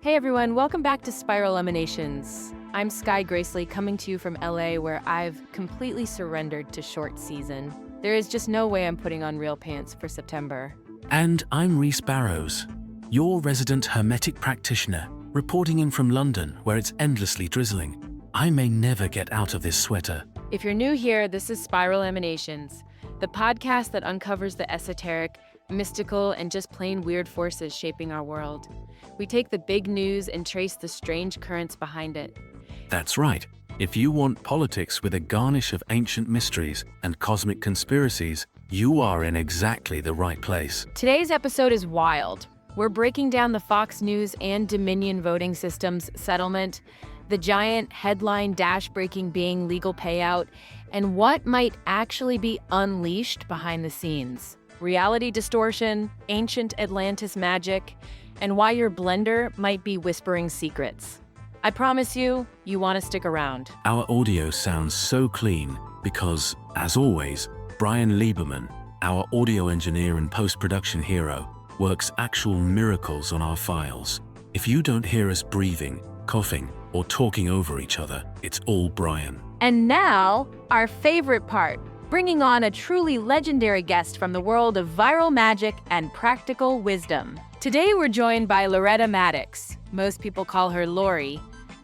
Hey everyone, welcome back to Spiral Emanations. I'm Skye Gracely coming to you from LA where I've completely surrendered to short season. There is just no way I'm putting on real pants for September. And I'm Reece Barrows, your resident hermetic practitioner, reporting in from London where it's endlessly drizzling. I may never get out of this sweater. If you're new here, this is Spiral Emanations, the podcast that uncovers the esoteric, mystical, and just plain weird forces shaping our world. We take the big news and trace the strange currents behind it. That's right. If you want politics with a garnish of ancient mysteries and cosmic conspiracies, you are in exactly the right place. Today's episode is wild. We're breaking down the Fox News and Dominion voting systems settlement, the giant headline dash-breaking being legal payout, and what might actually be unleashed behind the scenes. Reality distortion, ancient Atlantis magic, and why your blender might be whispering secrets. I promise you want to stick around. Our audio sounds so clean because, as always, Brian Lieberman, our audio engineer and post-production hero, works actual miracles on our files. If you don't hear us breathing, coughing, or talking over each other, it's all Brian. And now, our favorite part, bringing on a truly legendary guest from the world of viral magic and practical wisdom. Today we're joined by Loretta Maddox, most people call her Lori,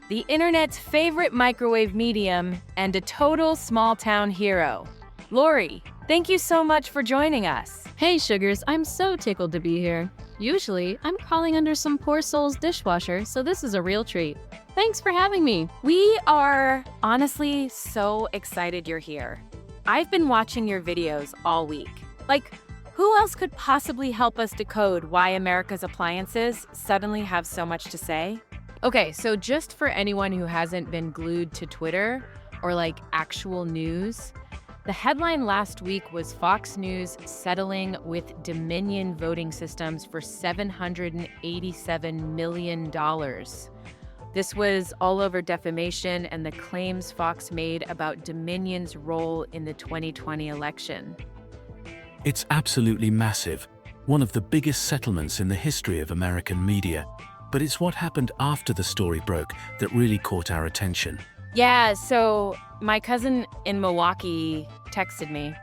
the internet's favorite microwave medium and a total small-town hero. Lori, thank you so much for joining us. Hey sugars, I'm so tickled to be here. Usually, I'm crawling under some poor soul's dishwasher, so this is a real treat. Thanks for having me. We are honestly so excited you're here. I've been watching your videos all week. Who else could possibly help us decode why America's appliances suddenly have so much to say? Okay, so just for anyone who hasn't been glued to Twitter or actual news, the headline last week was Fox News settling with Dominion voting systems for $787 million. This was all over defamation and the claims Fox made about Dominion's role in the 2020 election. It's absolutely massive, one of the biggest settlements in the history of American media. But it's what happened after the story broke that really caught our attention. Yeah, so my cousin in Milwaukee texted me.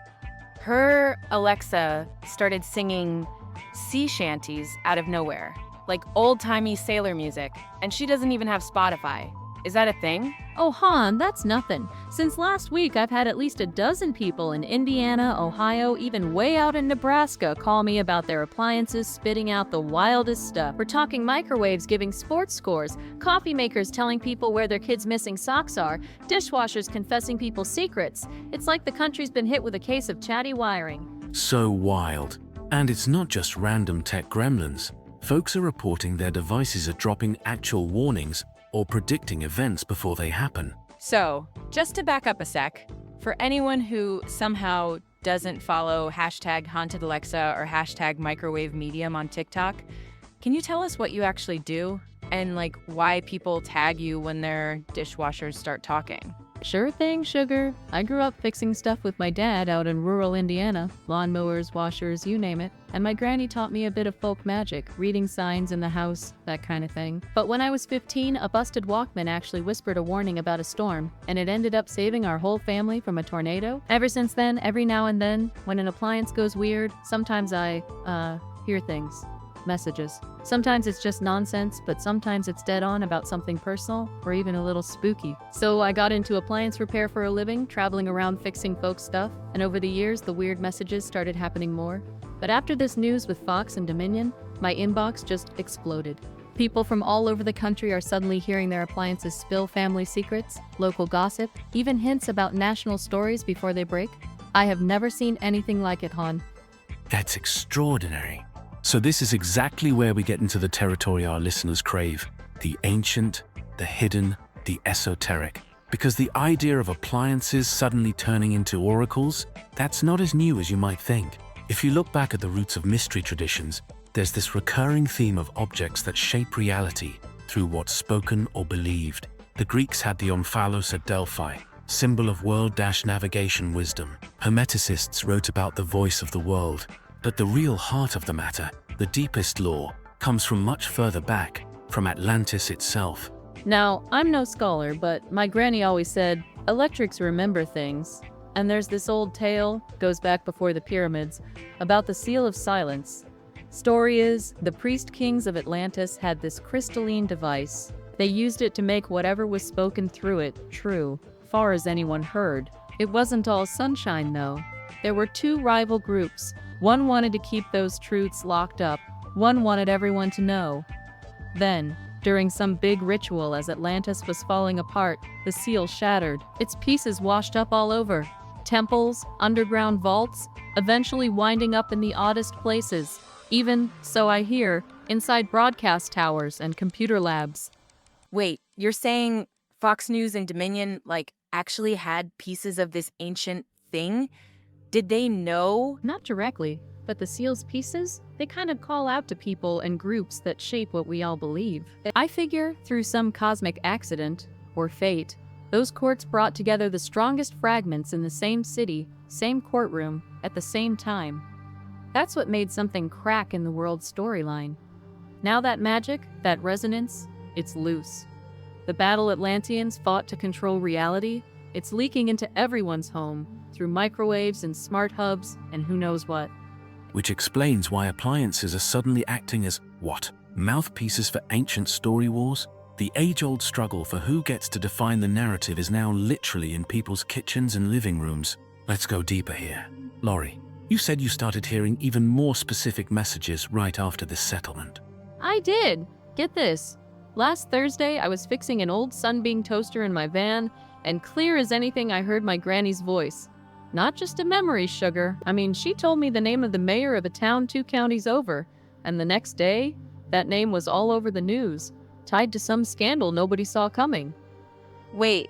Her Alexa started singing sea shanties out of nowhere, like old-timey sailor music, and she doesn't even have Spotify. Is that a thing? Oh, hon, that's nothing. Since last week, I've had at least a dozen people in Indiana, Ohio, even way out in Nebraska call me about their appliances spitting out the wildest stuff. We're talking microwaves giving sports scores, coffee makers telling people where their kids' missing socks are, dishwashers confessing people's secrets. It's like the country's been hit with a case of chatty wiring. So wild. And it's not just random tech gremlins. Folks are reporting their devices are dropping actual warnings or predicting events before they happen. So, just to back up a sec, for anyone who somehow doesn't follow hashtag Haunted Alexa or hashtag Microwave Medium on TikTok, can you tell us what you actually do and why people tag you when their dishwashers start talking? Sure thing, sugar. I grew up fixing stuff with my dad out in rural Indiana. Lawnmowers, washers, you name it. And my granny taught me a bit of folk magic, reading signs in the house, that kind of thing. But when I was 15, a busted Walkman actually whispered a warning about a storm, and it ended up saving our whole family from a tornado. Ever since then, every now and then, when an appliance goes weird, sometimes I, hear things. Messages. Sometimes it's just nonsense, but sometimes it's dead on about something personal or even a little spooky. So I got into appliance repair for a living, traveling around fixing folks' stuff, and over the years the weird messages started happening more. But after this news with Fox and Dominion, my inbox just exploded. People from all over the country are suddenly hearing their appliances spill family secrets, local gossip, even hints about national stories before they break. I have never seen anything like it, hon. That's extraordinary. So this is exactly where we get into the territory our listeners crave, the ancient, the hidden, the esoteric. Because the idea of appliances suddenly turning into oracles, that's not as new as you might think. If you look back at the roots of mystery traditions, there's this recurring theme of objects that shape reality through what's spoken or believed. The Greeks had the omphalos at Delphi, symbol of world-navigation wisdom. Hermeticists wrote about the voice of the world. But the real heart of the matter, the deepest lore, comes from much further back, from Atlantis itself. Now, I'm no scholar, but my granny always said, electrics remember things. And there's this old tale, goes back before the pyramids, about the Seal of Silence. Story is, the priest kings of Atlantis had this crystalline device. They used it to make whatever was spoken through it true, far as anyone heard. It wasn't all sunshine, though. There were two rival groups. One wanted to keep those truths locked up. One wanted everyone to know. Then, during some big ritual as Atlantis was falling apart, the seal shattered. Its pieces washed up all over. Temples, underground vaults, eventually winding up in the oddest places. Even, so I hear, inside broadcast towers and computer labs. Wait, you're saying Fox News and Dominion, actually had pieces of this ancient thing? Did they know? Not directly, but the seal's pieces, they kind of call out to people and groups that shape what we all believe. I figure, through some cosmic accident, or fate, those courts brought together the strongest fragments in the same city, same courtroom, at the same time. That's what made something crack in the world's storyline. Now that magic, that resonance, it's loose. The battle Atlanteans fought to control reality, it's leaking into everyone's home, through microwaves and smart hubs and who knows what. Which explains why appliances are suddenly acting as, what? Mouthpieces for ancient story wars? The age-old struggle for who gets to define the narrative is now literally in people's kitchens and living rooms. Let's go deeper here. Laurie, you said you started hearing even more specific messages right after this settlement. I did. Get this. Last Thursday, I was fixing an old Sunbeam toaster in my van, and clear as anything I heard my granny's voice. Not just a memory, sugar. I mean, she told me the name of the mayor of a town 2 counties over, and the next day, that name was all over the news, tied to some scandal nobody saw coming. Wait,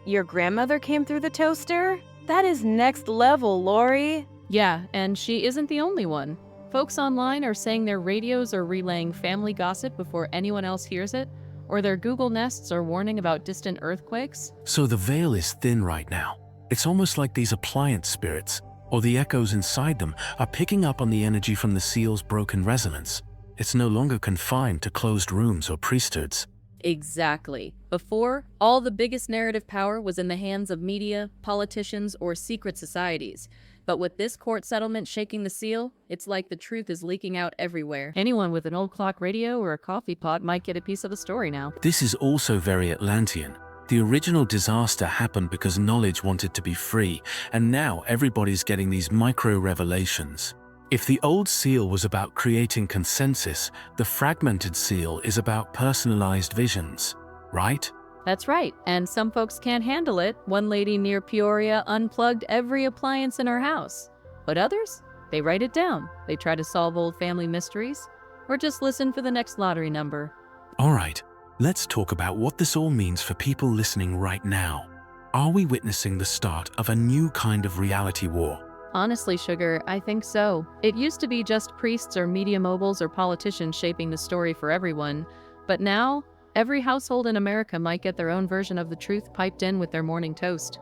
your grandmother came through the toaster? That is next level, Lori. Yeah, and she isn't the only one. Folks online are saying their radios are relaying family gossip before anyone else hears it, or their Google Nests are warning about distant earthquakes. So the veil is thin right now. It's almost like these appliance spirits, or the echoes inside them, are picking up on the energy from the seal's broken resonance. It's no longer confined to closed rooms or priesthoods. Exactly. Before, all the biggest narrative power was in the hands of media, politicians, or secret societies. But with this court settlement shaking the seal, it's like the truth is leaking out everywhere. Anyone with an old clock radio or a coffee pot might get a piece of the story now. This is also very Atlantean. The original disaster happened because knowledge wanted to be free, and now everybody's getting these micro-revelations. If the old seal was about creating consensus, the fragmented seal is about personalized visions, right? That's right, and some folks can't handle it. One lady near Peoria unplugged every appliance in her house. But others, they write it down. They try to solve old family mysteries, or just listen for the next lottery number. All right, let's talk about what this all means for people listening right now. Are we witnessing the start of a new kind of reality war? Honestly, Sugar, I think so. It used to be just priests or media moguls or politicians shaping the story for everyone, but now, every household in America might get their own version of the truth piped in with their morning toast.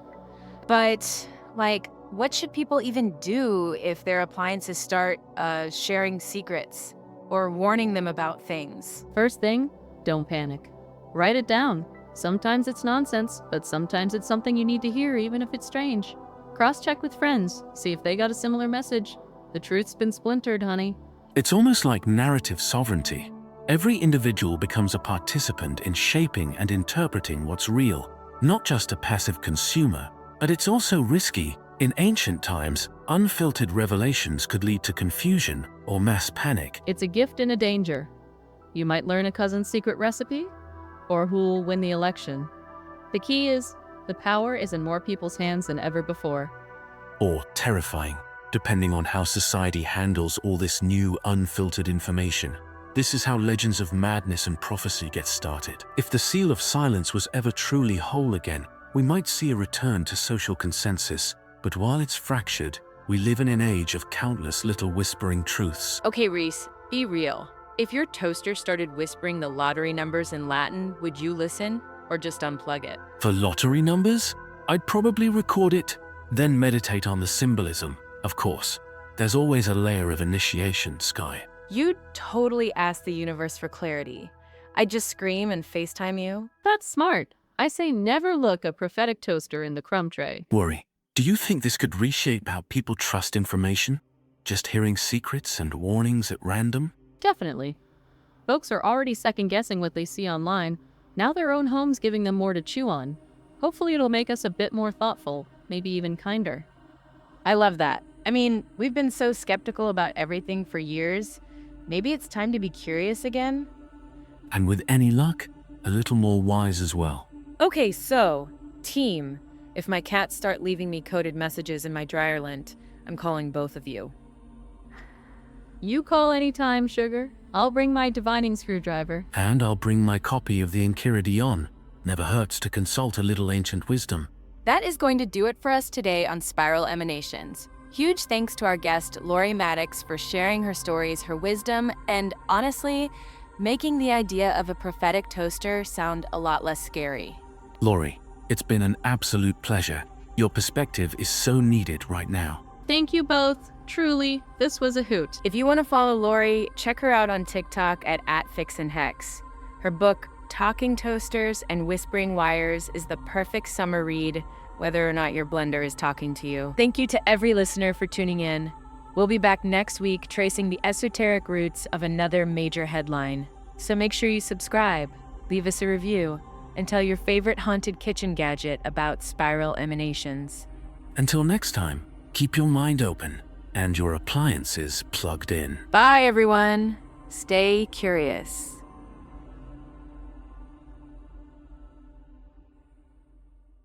But, what should people even do if their appliances start sharing secrets or warning them about things? First thing, don't panic. Write it down. Sometimes it's nonsense, but sometimes it's something you need to hear even if it's strange. Cross-check with friends, see if they got a similar message. The truth's been splintered, honey. It's almost like narrative sovereignty. Every individual becomes a participant in shaping and interpreting what's real, not just a passive consumer. But it's also risky. In ancient times, unfiltered revelations could lead to confusion or mass panic. It's a gift and a danger. You might learn a cousin's secret recipe, or who'll win the election. The key is, the power is in more people's hands than ever before. Or terrifying, depending on how society handles all this new, unfiltered information. This is how legends of madness and prophecy get started. If the Seal of Silence was ever truly whole again, we might see a return to social consensus. But while it's fractured, we live in an age of countless little whispering truths. Okay, Reece, be real. If your toaster started whispering the lottery numbers in Latin, would you listen or just unplug it? For lottery numbers, I'd probably record it, then meditate on the symbolism. Of course, there's always a layer of initiation, Skye. You'd totally ask the universe for clarity. I'd just scream and FaceTime you. That's smart. I say never look a prophetic toaster in the crumb tray. Worry, do you think this could reshape how people trust information? Just hearing secrets and warnings at random? Definitely. Folks are already second-guessing what they see online. Now their own home's giving them more to chew on. Hopefully it'll make us a bit more thoughtful, maybe even kinder. I love that. I mean, we've been so skeptical about everything for years. Maybe it's time to be curious again? And with any luck, a little more wise as well. Okay, so, team, if my cats start leaving me coded messages in my dryer lint, I'm calling both of you. You call anytime, sugar. I'll bring my divining screwdriver. And I'll bring my copy of the Enchiridion. Never hurts to consult a little ancient wisdom. That is going to do it for us today on Spiral Emanations. Huge thanks to our guest, Lori Maddox, for sharing her stories, her wisdom, and honestly, making the idea of a prophetic toaster sound a lot less scary. Lori, it's been an absolute pleasure. Your perspective is so needed right now. Thank you both. Truly, this was a hoot. If you want to follow Lori, check her out on TikTok at @FixandHex. Her book, Talking Toasters and Whispering Wires, is the perfect summer read, whether or not your blender is talking to you. Thank you to every listener for tuning in. We'll be back next week tracing the esoteric roots of another major headline. So make sure you subscribe, leave us a review, and tell your favorite haunted kitchen gadget about Spiral Emanations. Until next time, keep your mind open and your appliances plugged in. Bye, everyone. Stay curious.